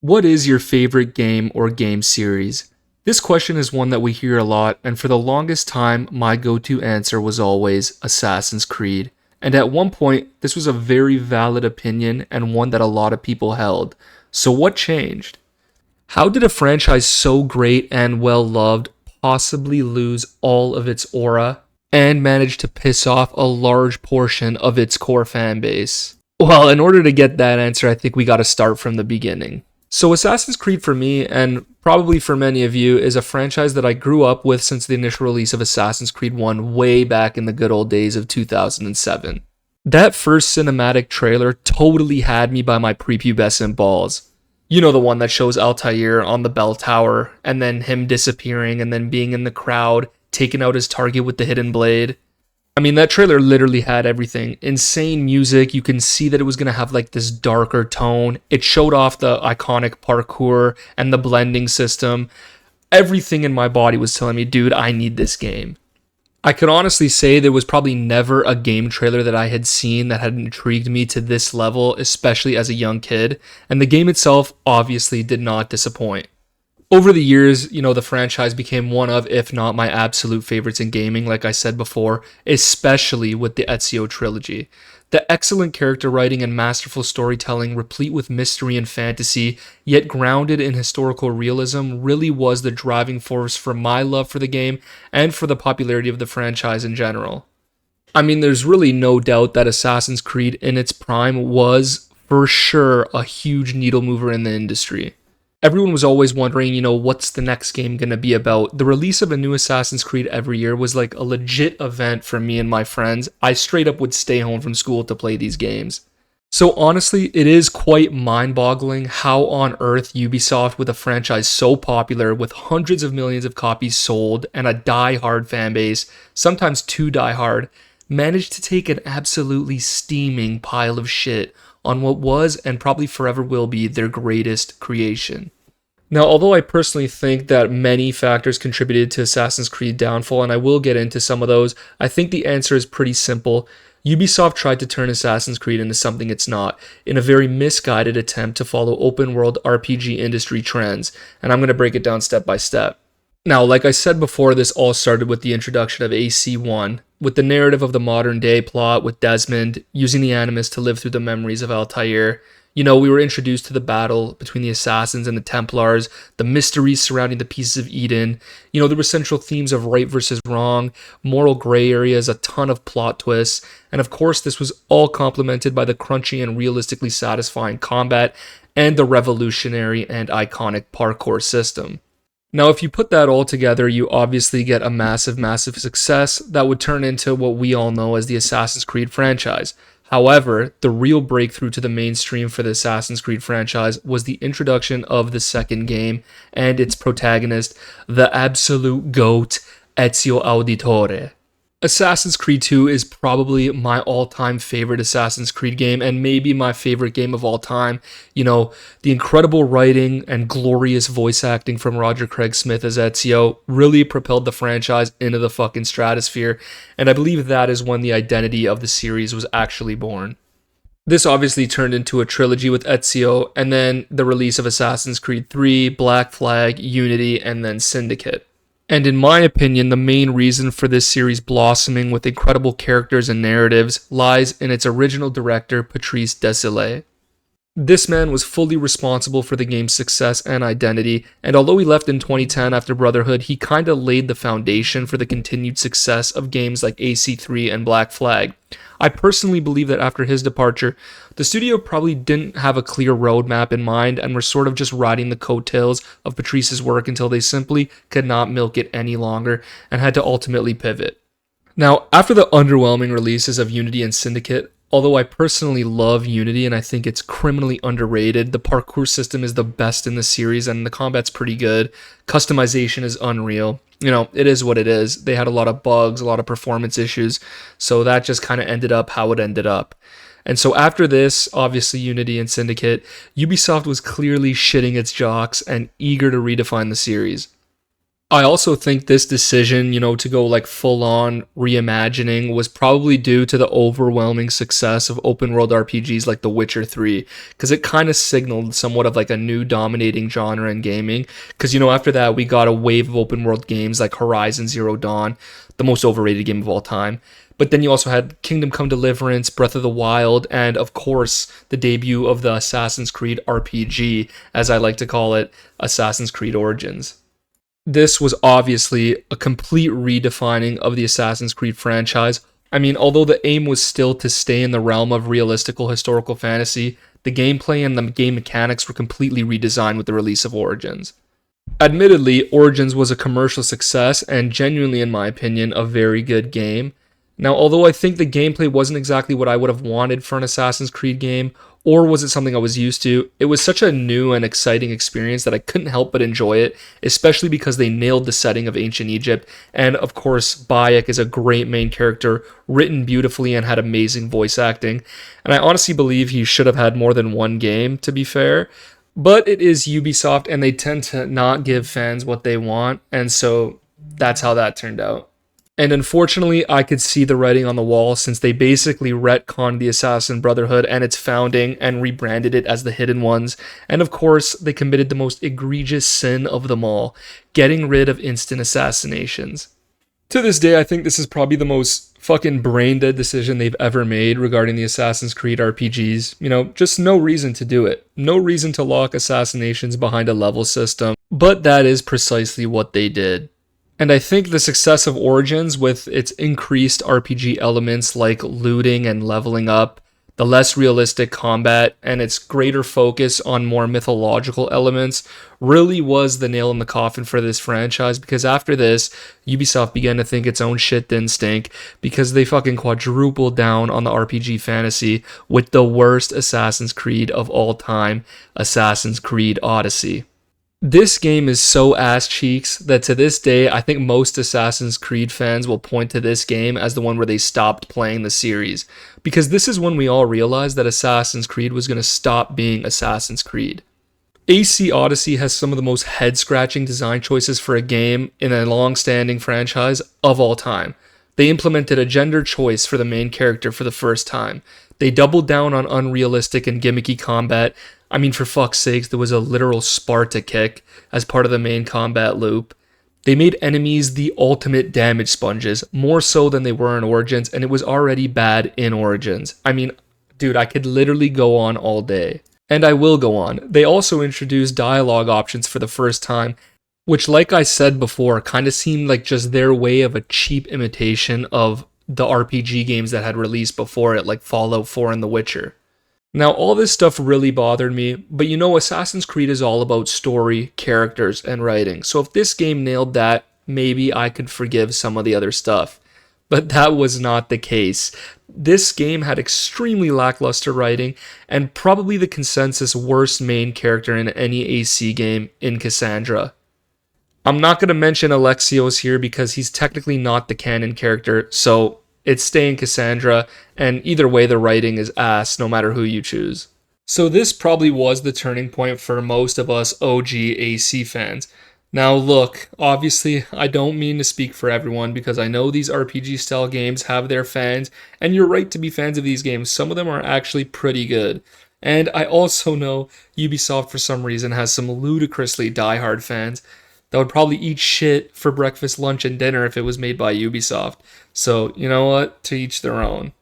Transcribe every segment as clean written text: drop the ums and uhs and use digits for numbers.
What is your favorite game or game series? This question is one that we hear a lot, and for the longest time, my go to answer was always Assassin's Creed. And at one point, this was a very valid opinion and one that a lot of people held. So, what changed? How did a franchise so great and well loved possibly lose all of its aura and manage to piss off a large portion of its core fan base? Well, in order to get that answer, I think we got to start from the beginning. So, Assassin's Creed for me, and probably for many of you, is a franchise that I grew up with since the initial release of Assassin's Creed 1 way back in the good old days of 2007. That first cinematic trailer totally had me by my prepubescent balls. You know, the one that shows Altair on the bell tower, and then him disappearing, and then being in the crowd, taking out his target with the hidden blade. I mean, that trailer literally had everything. Insane music. You can see that it was going to have like this darker tone. It showed off the iconic parkour and the blending system. Everything in my body was telling me, dude, I need this game. I could honestly say there was probably never a game trailer that I had seen that had intrigued me to this level, especially as a young kid. And the game itself obviously did not disappoint. Over the years, the franchise became one of, if not my absolute favorites in gaming, like I said before, especially with the Ezio trilogy. The excellent character writing and masterful storytelling, replete with mystery and fantasy, yet grounded in historical realism, really was the driving force for my love for the game and for the popularity of the franchise in general. I mean, there's really no doubt that Assassin's Creed in its prime was, for sure, a huge needle mover in the industry. Everyone was always wondering, what's the next game going to be about? The release of a new Assassin's Creed every year was like a legit event for me and my friends. I straight up would stay home from school to play these games. So honestly, it is quite mind-boggling how on earth Ubisoft, with a franchise so popular, with hundreds of millions of copies sold and a die-hard fan base, sometimes too die-hard, managed to take an absolutely steaming pile of shit on what was and probably forever will be their greatest creation. Now, although I personally think that many factors contributed to Assassin's Creed downfall, and I will get into some of those, I think the answer is pretty simple. Ubisoft tried to turn Assassin's Creed into something it's not, in a very misguided attempt to follow open-world RPG industry trends, and I'm going to break it down step by step. Now, like I said before, this all started with the introduction of AC-1, with the narrative of the modern-day plot with Desmond using the Animus to live through the memories of Altair. We were introduced to the battle between the Assassins and the Templars, the mysteries surrounding the Pieces of Eden. There were central themes of right versus wrong, moral gray areas, a ton of plot twists, and of course this was all complemented by the crunchy and realistically satisfying combat and the revolutionary and iconic parkour system. Now, if you put that all together, you obviously get a massive, massive success that would turn into what we all know as the Assassin's Creed franchise. However, the real breakthrough to the mainstream for the Assassin's Creed franchise was the introduction of the second game and its protagonist, the absolute GOAT, Ezio Auditore. Assassin's Creed 2 is probably my all-time favorite Assassin's Creed game and maybe my favorite game of all time. The incredible writing and glorious voice acting from Roger Craig Smith as Ezio really propelled the franchise into the fucking stratosphere, and I believe that is when the identity of the series was actually born. This obviously turned into a trilogy with Ezio, and then the release of Assassin's Creed 3, Black Flag, Unity, and then Syndicate. And in my opinion, the main reason for this series blossoming with incredible characters and narratives lies in its original director, Patrice Désilets. This man was fully responsible for the game's success and identity, and although he left in 2010 after Brotherhood, he kinda laid the foundation for the continued success of games like AC3 and Black Flag. I personally believe that after his departure, the studio probably didn't have a clear roadmap in mind and were sort of just riding the coattails of Patrice's work until they simply could not milk it any longer and had to ultimately pivot. Now, after the underwhelming releases of Unity and Syndicate, although I personally love Unity and I think it's criminally underrated, the parkour system is the best in the series and the combat's pretty good. Customization is unreal. It is what it is. They had a lot of bugs, a lot of performance issues, so that just kind of ended up how it ended up. And so after this, obviously Unity and Syndicate, Ubisoft was clearly shitting its jocks and eager to redefine the series. I also think this decision, to go like full on reimagining was probably due to the overwhelming success of open world RPGs like The Witcher 3, because it kind of signaled somewhat of like a new dominating genre in gaming. Because, after that, we got a wave of open world games like Horizon Zero Dawn, the most overrated game of all time. But then you also had Kingdom Come Deliverance, Breath of the Wild, and of course, the debut of the Assassin's Creed RPG, as I like to call it, Assassin's Creed Origins. This was obviously a complete redefining of the Assassin's Creed franchise. I mean, although the aim was still to stay in the realm of realistical historical fantasy, the gameplay and the game mechanics were completely redesigned with the release of Origins. Admittedly, Origins was a commercial success and genuinely, in my opinion, a very good game. Now, although I think the gameplay wasn't exactly what I would have wanted for an Assassin's Creed game, or was it something I was used to, it was such a new and exciting experience that I couldn't help but enjoy it, especially because they nailed the setting of ancient Egypt, and of course, Bayek is a great main character, written beautifully and had amazing voice acting, and I honestly believe he should have had more than one game, to be fair, but it is Ubisoft, and they tend to not give fans what they want, and so that's how that turned out. And unfortunately, I could see the writing on the wall since they basically retconned the Assassin Brotherhood and its founding and rebranded it as the Hidden Ones. And of course, they committed the most egregious sin of them all, getting rid of instant assassinations. To this day, I think this is probably the most fucking brain dead decision they've ever made regarding the Assassin's Creed RPGs. Just no reason to do it. No reason to lock assassinations behind a level system. But that is precisely what they did. And I think the success of Origins, with its increased RPG elements like looting and leveling up, the less realistic combat, and its greater focus on more mythological elements, really was the nail in the coffin for this franchise, because after this, Ubisoft began to think its own shit didn't stink, because they fucking quadrupled down on the RPG fantasy with the worst Assassin's Creed of all time, Assassin's Creed Odyssey. This game is so ass cheeks that to this day, I think most Assassin's Creed fans will point to this game as the one where they stopped playing the series. Because this is when we all realized that Assassin's Creed was going to stop being Assassin's Creed. AC Odyssey has some of the most head-scratching design choices for a game in a long-standing franchise of all time. They implemented a gender choice for the main character for the first time. They doubled down on unrealistic and gimmicky combat. I mean, for fuck's sakes, there was a literal Sparta kick as part of the main combat loop. They made enemies the ultimate damage sponges, more so than they were in Origins, and it was already bad in Origins. I mean, dude, I could literally go on all day. And I will go on. They also introduced dialogue options for the first time, which, like I said before, kind of seemed like just their way of a cheap imitation of the RPG games that had released before it, like Fallout 4 and The Witcher. Now, all this stuff really bothered me, but Assassin's Creed is all about story, characters, and writing. So if this game nailed that, maybe I could forgive some of the other stuff. But that was not the case. This game had extremely lackluster writing, and probably the consensus worst main character in any AC game in Cassandra. I'm not going to mention Alexios here because he's technically not the canon character, so it's staying Cassandra, and either way the writing is ass no matter who you choose. So this probably was the turning point for most of us OG AC fans. Now look, obviously I don't mean to speak for everyone because I know these RPG style games have their fans, and you're right to be fans of these games. Some of them are actually pretty good. And I also know Ubisoft for some reason has some ludicrously diehard fans that would probably eat shit for breakfast, lunch, and dinner if it was made by Ubisoft. So, you know what? To each their own.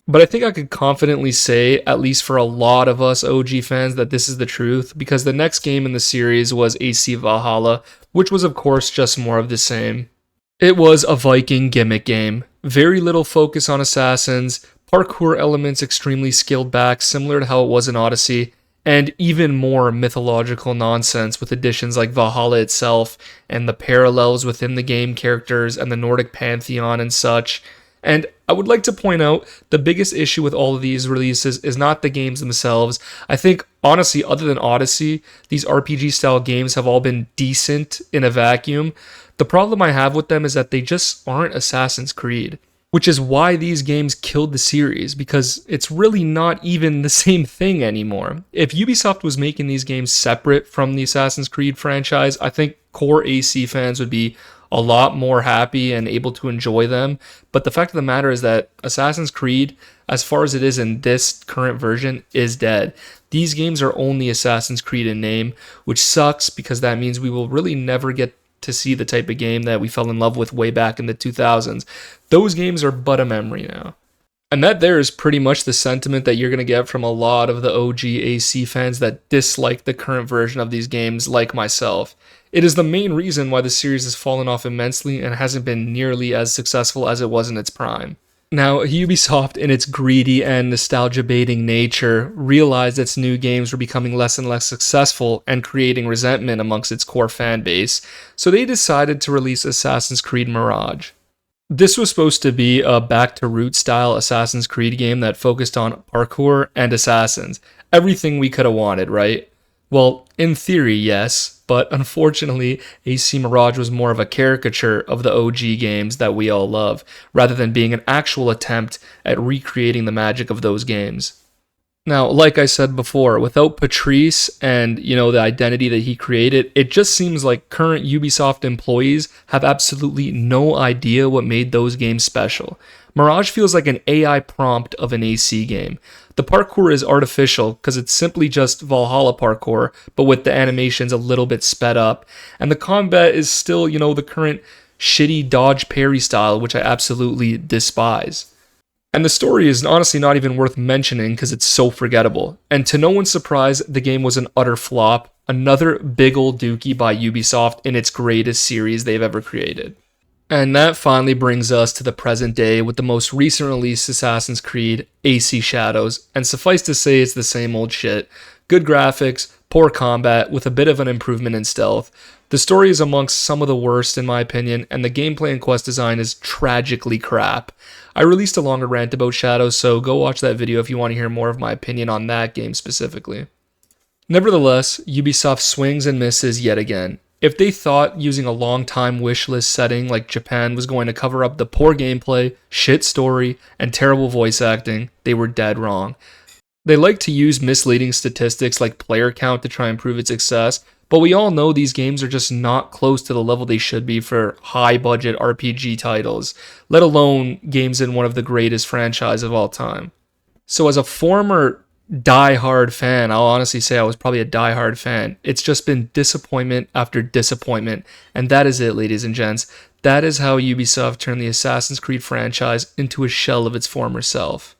But I think I could confidently say, at least for a lot of us OG fans, that this is the truth, because the next game in the series was AC Valhalla, which was of course just more of the same. It was a Viking gimmick game. Very little focus on assassins, parkour elements extremely scaled back, similar to how it was in Odyssey, and even more mythological nonsense with additions like Valhalla itself and the parallels within the game characters and the Nordic pantheon and such. And I would like to point out the biggest issue with all of these releases is not the games themselves. I think, honestly, other than Odyssey, these RPG style games have all been decent in a vacuum. The problem I have with them is that they just aren't Assassin's Creed. which is why these games killed the series, because it's really not even the same thing anymore. If Ubisoft was making these games separate from the Assassin's Creed franchise, I think core AC fans would be a lot more happy and able to enjoy them. But the fact of the matter is that Assassin's Creed, as far as it is in this current version, is dead. These games are only Assassin's Creed in name, which sucks because that means we will really never get to see the type of game that we fell in love with way back in the 2000s. Those games are but a memory now. And that there is pretty much the sentiment that you're going to get from a lot of the OG AC fans that dislike the current version of these games, like myself. It is the main reason why the series has fallen off immensely and hasn't been nearly as successful as it was in its prime. Now, Ubisoft, in its greedy and nostalgia-baiting nature, realized its new games were becoming less and less successful and creating resentment amongst its core fan base, so they decided to release Assassin's Creed Mirage. This was supposed to be a back-to-roots style Assassin's Creed game that focused on parkour and assassins. Everything we could have wanted, right? Well, in theory, yes, but unfortunately, AC Mirage was more of a caricature of the OG games that we all love, rather than being an actual attempt at recreating the magic of those games. Now, like I said before, without Patrice and, the identity that he created, it just seems like current Ubisoft employees have absolutely no idea what made those games special. Mirage feels like an AI prompt of an AC game. The parkour is artificial because it's simply just Valhalla parkour, but with the animations a little bit sped up. And the combat is still, the current shitty dodge parry style, which I absolutely despise. And the story is honestly not even worth mentioning because it's so forgettable. And to no one's surprise, the game was an utter flop. Another big old dookie by Ubisoft in its greatest series they've ever created. And that finally brings us to the present day with the most recent release Assassin's Creed, AC Shadows, and suffice to say it's the same old shit. Good graphics, poor combat, with a bit of an improvement in stealth. The story is amongst some of the worst in my opinion, and the gameplay and quest design is tragically crap. I released a longer rant about Shadows, so go watch that video if you want to hear more of my opinion on that game specifically. Nevertheless, Ubisoft swings and misses yet again. If they thought using a long-time wishlist setting like Japan was going to cover up the poor gameplay, shit story, and terrible voice acting, they were dead wrong. They like to use misleading statistics like player count to try and prove its success, but we all know these games are just not close to the level they should be for high-budget RPG titles, let alone games in one of the greatest franchises of all time. So as a former die-hard fan, I'll honestly say I was probably a die-hard fan. It's just been disappointment after disappointment, and that is it, ladies and gents. That is how Ubisoft turned the Assassin's Creed franchise into a shell of its former self.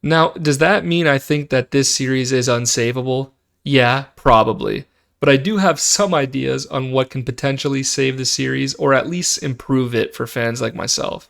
Now, does that mean I think that this series is unsavable? Yeah, probably. But I do have some ideas on what can potentially save the series, or at least improve it for fans like myself.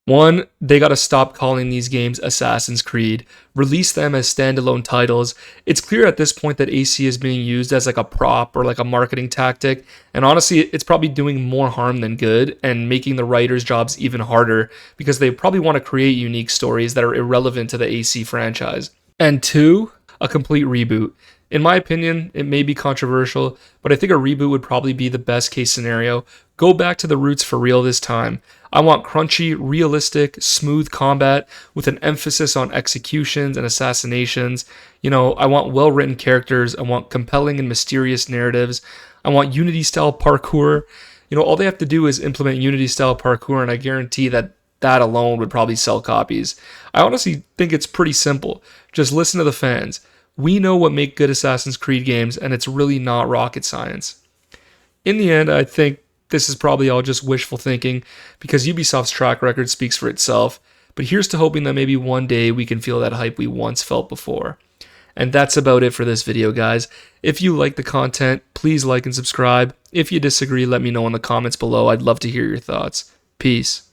One, they gotta stop calling these games Assassin's Creed, release them as standalone titles. It's clear at this point that AC is being used as like a prop or like a marketing tactic, and honestly, it's probably doing more harm than good and making the writers' jobs even harder because they probably want to create unique stories that are irrelevant to the AC franchise. And two, a complete reboot. In my opinion, it may be controversial, but I think a reboot would probably be the best case scenario. Go back to the roots for real this time. I want crunchy, realistic, smooth combat with an emphasis on executions and assassinations. I want well-written characters. I want compelling and mysterious narratives. I want Unity-style parkour. All they have to do is implement Unity-style parkour, and I guarantee that alone would probably sell copies. I honestly think it's pretty simple. Just listen to the fans. We know what make good Assassin's Creed games, and it's really not rocket science. In the end, I think this is probably all just wishful thinking because Ubisoft's track record speaks for itself, but here's to hoping that maybe one day we can feel that hype we once felt before. And that's about it for this video, guys. If you like the content, please like and subscribe. If you disagree, let me know in the comments below. I'd love to hear your thoughts. Peace.